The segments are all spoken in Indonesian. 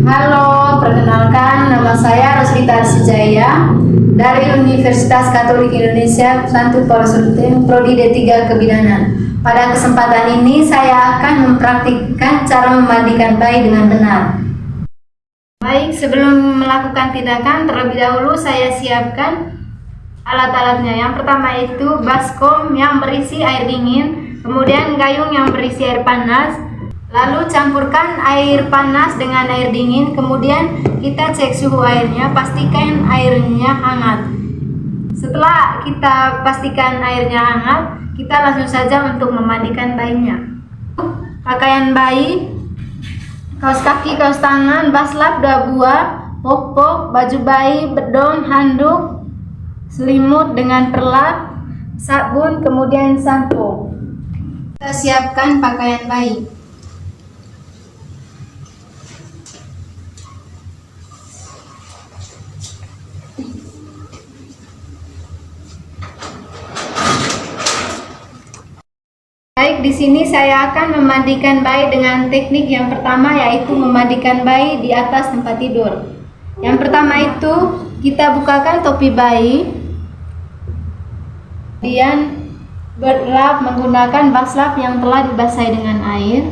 Halo, perkenalkan nama saya Roslita Arsijaya dari Universitas Katolik Indonesia Santo Paulus Ruteng, Prodi D3 Kebidanan. Pada kesempatan ini saya akan mempraktikkan cara memandikan bayi dengan benar. Baik, sebelum melakukan tindakan terlebih dahulu saya siapkan alat-alatnya. Yang pertama itu baskom yang berisi air dingin, kemudian gayung yang berisi air panas. Lalu campurkan air panas dengan air dingin, kemudian kita cek suhu airnya, pastikan airnya hangat. Setelah kita pastikan airnya hangat, kita langsung saja untuk memandikan bayinya. Pakaian bayi, kaos kaki, kaos tangan, baslap 2 buah, popok, baju bayi, bedong, handuk, selimut dengan perlak, sabun, kemudian sampo. Kita siapkan pakaian bayi. Baik, di sini saya akan memandikan bayi dengan teknik yang pertama, yaitu memandikan bayi di atas tempat tidur. Yang pertama itu kita bukakan topi bayi, kemudian berlap menggunakan baslap yang telah dibasahi dengan air.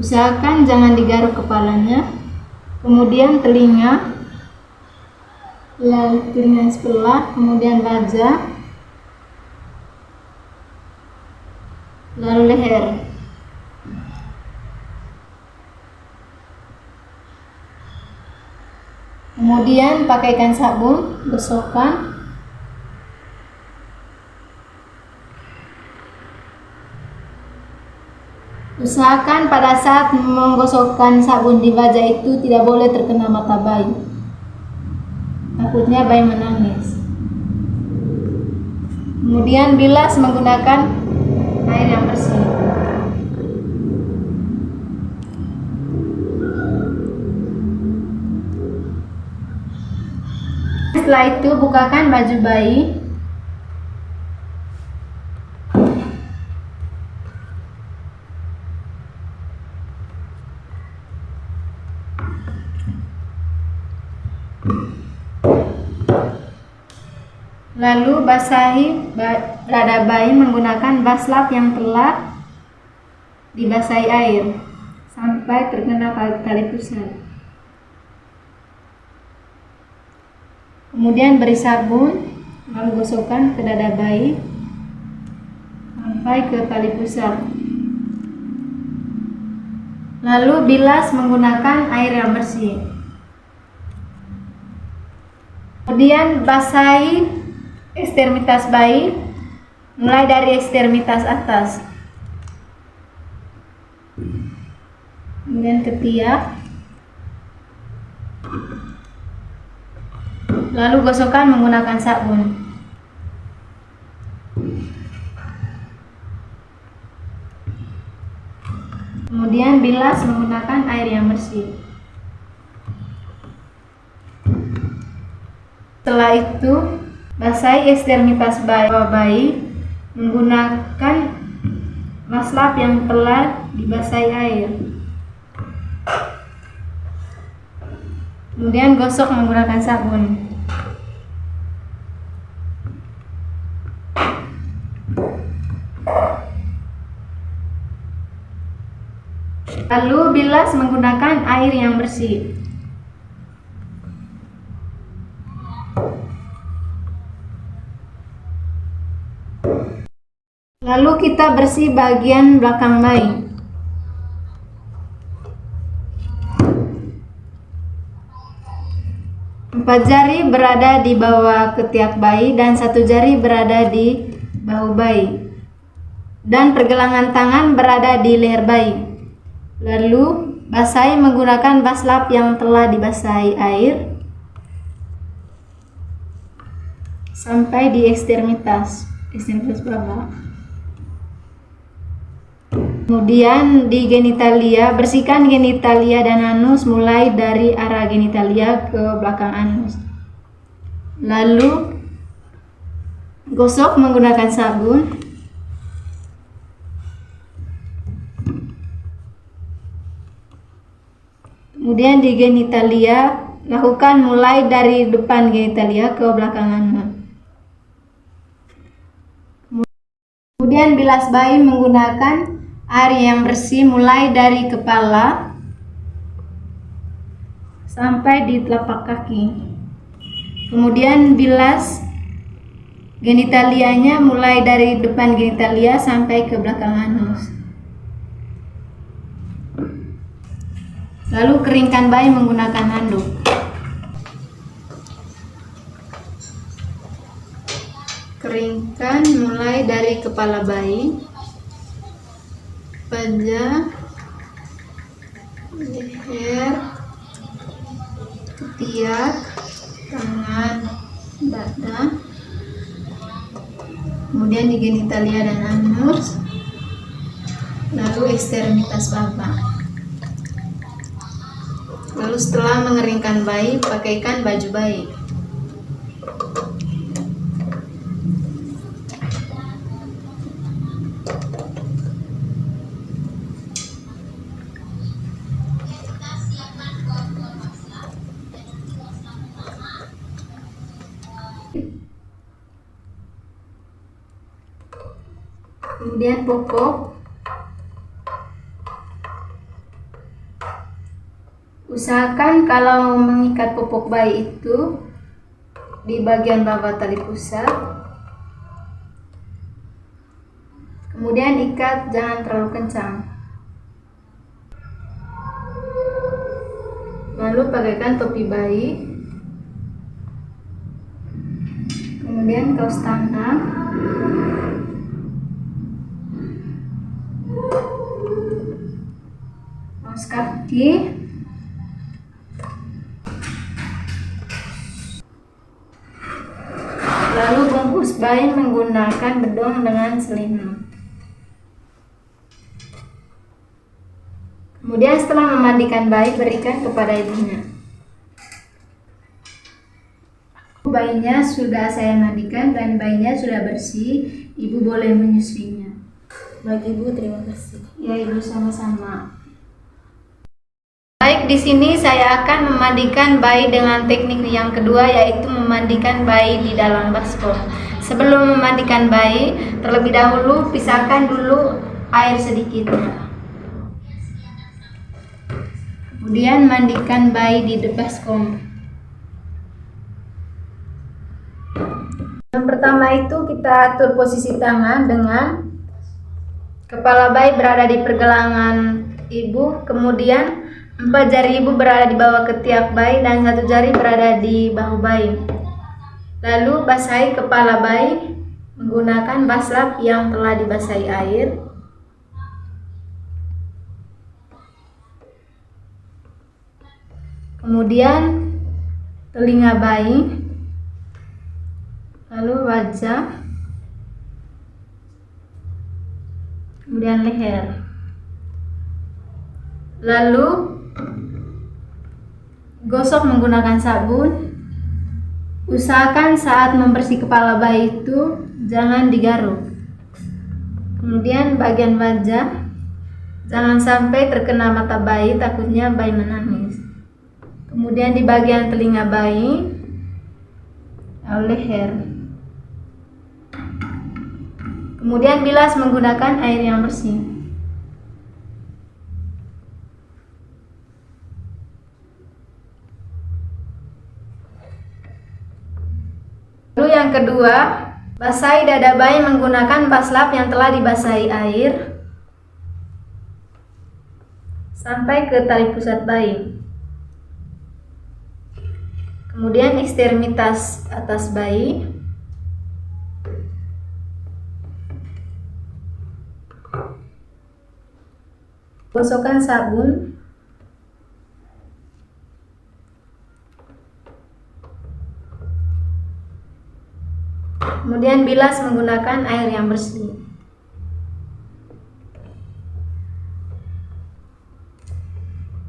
Usahakan jangan digaruk kepalanya. Kemudian telinga, lalu telinga sebelah, kemudian wajah, lalu leher. Kemudian pakaikan sabun, gosokkan. Usahakan pada saat menggosokkan sabun di wajah itu tidak boleh terkena mata bayi. Takutnya bayi menangis. Kemudian bilas menggunakan air yang bersih. Setelah itu bukakan baju bayi. Lalu basahi dada bayi menggunakan baslap yang telah dibasahi air sampai terkena tali pusat. Kemudian beri sabun, lalu gosokkan ke dada bayi sampai ke tali pusat. Lalu bilas menggunakan air yang bersih. Kemudian basahi ekstremitas bayi, mulai dari ekstremitas atas, kemudian ketiak, lalu gosokkan menggunakan sabun. Kemudian bilas menggunakan air yang bersih. Setelah itu basahi ekstremitas bayi menggunakan baslap yang telah dibasahi air. Kemudian gosok menggunakan sabun. Lalu bilas menggunakan air yang bersih. Lalu kita bersih bagian belakang bayi. Empat jari berada di bawah ketiak bayi dan 1 jari berada di bahu bayi. Dan pergelangan tangan berada di leher bayi. Lalu basahi menggunakan baslap yang telah dibasahi air sampai di ekstremitas bawah. Kemudian di genitalia, bersihkan genitalia dan anus mulai dari arah genitalia ke belakang anus. Lalu gosok menggunakan sabun. Kemudian di genitalia, lakukan mulai dari depan genitalia ke belakang anus. Kemudian bilas bayi menggunakan air yang bersih mulai dari kepala sampai di telapak kaki. Kemudian bilas genitalianya mulai dari depan genitalia sampai ke belakang anus. Lalu keringkan bayi menggunakan handuk. Keringkan mulai dari kepala bayi, wajah, leher, ketiak, tangan, dada, kemudian di genitalia dan anus, lalu ekstremitas baba. Lalu setelah mengeringkan bayi, pakaikan baju bayi. Kemudian popok, usahakan kalau mengikat popok bayi itu di bagian bawah tali pusat. Kemudian ikat, jangan terlalu kencang. Lalu pakaikan topi bayi, kemudian kaos tangan, kaos kaki, lalu bungkus bayi menggunakan bedong dengan selimut. Kemudian setelah memandikan bayi, berikan kepada ibunya. Bayinya sudah saya mandikan dan bayinya sudah bersih. Ibu boleh menyusuinya. Bagi Ibu, terima kasih. Ya Ibu, sama-sama. Baik, di sini saya akan memandikan bayi dengan teknik yang kedua, yaitu memandikan bayi di dalam baskom. Sebelum memandikan bayi, terlebih dahulu pisahkan dulu air sedikitnya. Kemudian mandikan bayi di baskom. Yang pertama itu kita atur posisi tangan dengan kepala bayi berada di pergelangan ibu, kemudian 4 jari ibu berada di bawah ketiak bayi dan 1 jari berada di bahu bayi. Lalu basahi kepala bayi menggunakan baslap yang telah dibasahi air. Kemudian telinga bayi, lalu wajah, kemudian leher. Lalu gosok menggunakan sabun. Usahakan saat membersih kepala bayi itu jangan digaruk. Kemudian bagian wajah, jangan sampai terkena mata bayi, takutnya bayi menangis. Kemudian di bagian telinga bayi, lalu leher. Kemudian bilas menggunakan air yang bersih. Lalu yang kedua, basahi dada bayi menggunakan baslap yang telah dibasahi air sampai ke tali pusat bayi. Kemudian ekstremitas atas bayi, gosokkan sabun. Kemudian bilas menggunakan air yang bersih.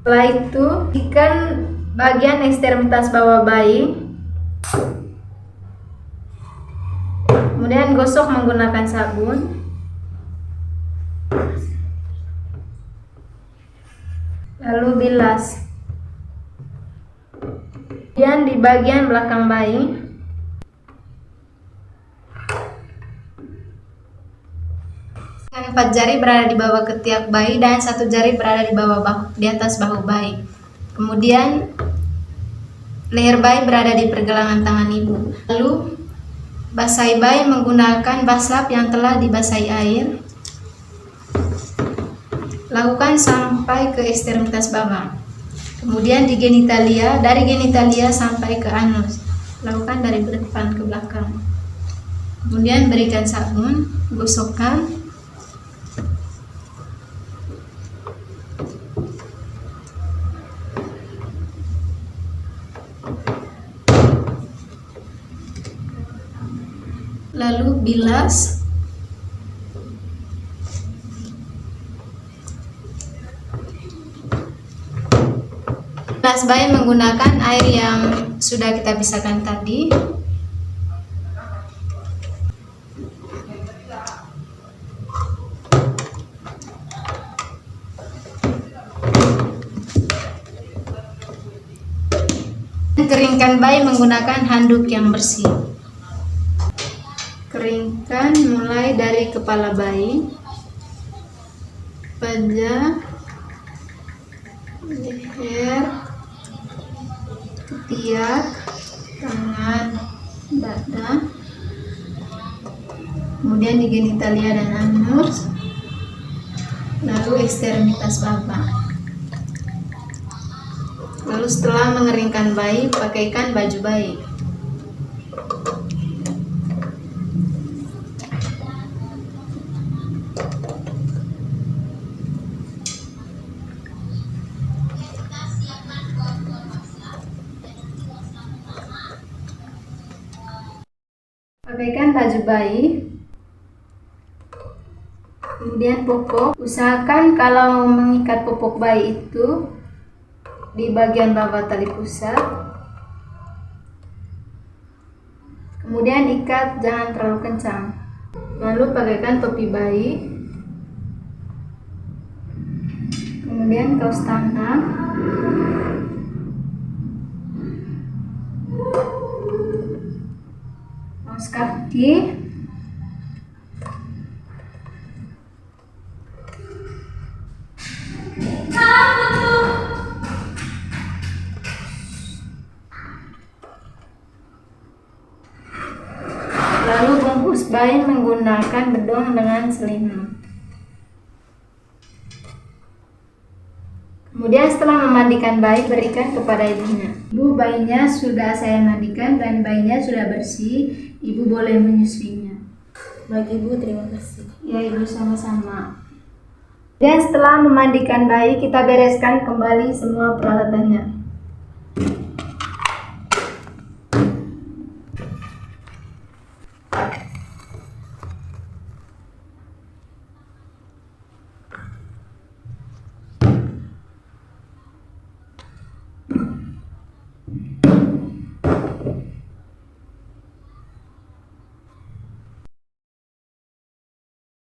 Setelah itu, ikan bagian ekstremitas bawah bayi. Kemudian gosok menggunakan sabun. Lalu bilas. Kemudian di bagian belakang bayi, empat jari berada di bawah ketiak bayi dan satu jari berada di atas bahu bayi. Kemudian leher bayi berada di pergelangan tangan ibu. Lalu basahi bayi menggunakan baslap yang telah dibasahi air. Lakukan sampai ke ekstremitas bawah. Kemudian di genitalia, dari genitalia sampai ke anus. Lakukan dari depan ke belakang. Kemudian berikan sabun, gosokkan. Lalu bilas. Bilas bayi menggunakan air yang sudah kita pisahkan tadi. Keringkan bayi menggunakan handuk yang bersih. Keringkan mulai dari kepala bayi, wajah, leher, ketiak, tangan, dada, kemudian di genitalia dan anus, lalu ekstremitas bawah. Lalu setelah mengeringkan bayi, pakaikan baju bayi. Pakaikan baju bayi. Kemudian popok. Usahakan kalau mengikat popok bayi itu di bagian bawah tali pusar. Kemudian ikat, jangan terlalu kencang. Lalu pakaikan topi bayi. Kemudian kaos tangan. Kaos kaki. Lalu bungkus bayi menggunakan bedong dengan selimut. Kemudian setelah memandikan bayi, berikan kepada ibunya. Ibu, bayinya sudah saya mandikan dan bayinya sudah bersih. Ibu boleh menyusuinya. Bagi Ibu, terima kasih. Ya ibu, sama-sama. Dan setelah memandikan bayi, kita bereskan kembali semua peralatannya.